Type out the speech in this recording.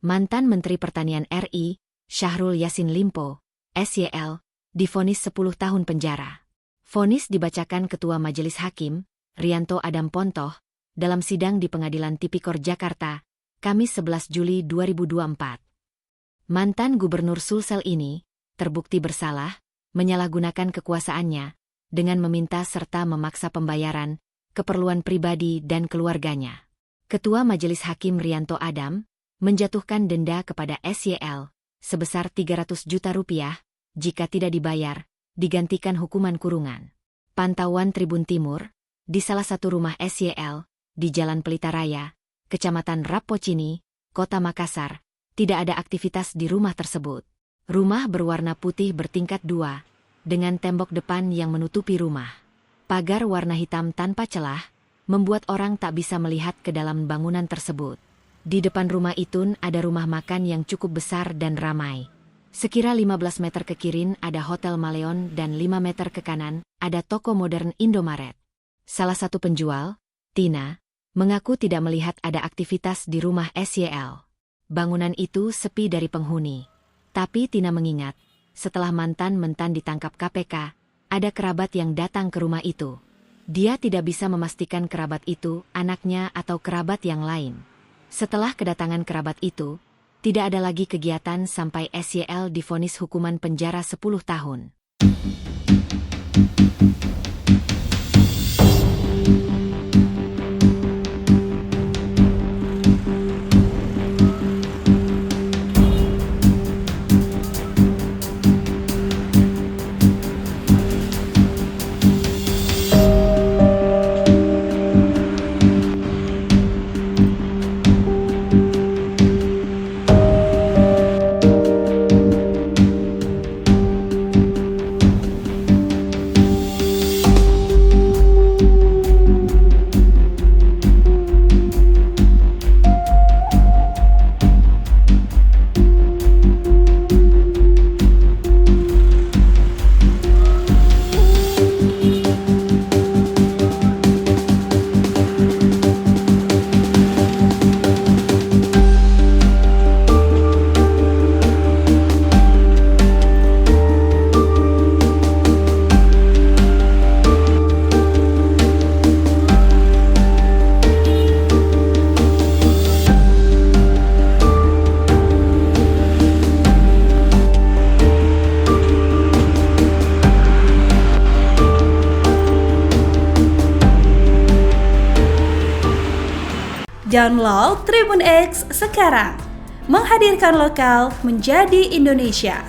mantan Menteri Pertanian RI, Syahrul Yassin Limpo, SYL, divonis 10 tahun penjara. Vonis dibacakan Ketua Majelis Hakim, Rianto Adam Pontoh, dalam sidang di Pengadilan Tipikor Jakarta, Kamis 11 Juli 2024. Mantan Gubernur Sulsel ini terbukti bersalah, menyalahgunakan kekuasaannya, dengan meminta serta memaksa pembayaran, keperluan pribadi dan keluarganya. Ketua Majelis Hakim Rianto Adam menjatuhkan denda kepada SYL sebesar 300 juta rupiah, jika tidak dibayar, digantikan hukuman kurungan. Pantauan Tribun Timur, di salah satu rumah SYL, di Jalan Pelita Raya, Kecamatan Rapocini, Kota Makassar, tidak ada aktivitas di rumah tersebut. Rumah berwarna putih bertingkat 2, dengan tembok depan yang menutupi rumah. Pagar warna hitam tanpa celah, membuat orang tak bisa melihat ke dalam bangunan tersebut. Di depan rumah itu ada rumah makan yang cukup besar dan ramai. Sekira 15 meter ke kiri ada Hotel Maleon dan 5 meter ke kanan ada toko modern Indomaret. Salah satu penjual, Tina, mengaku tidak melihat ada aktivitas di rumah SYL. Bangunan itu sepi dari penghuni. Tapi Tina mengingat, setelah mantan ditangkap KPK, ada kerabat yang datang ke rumah itu. Dia tidak bisa memastikan kerabat itu anaknya atau kerabat yang lain. Setelah kedatangan kerabat itu, tidak ada lagi kegiatan sampai SYL divonis hukuman penjara 10 tahun. Download Tribun X sekarang, menghadirkan lokal menjadi Indonesia.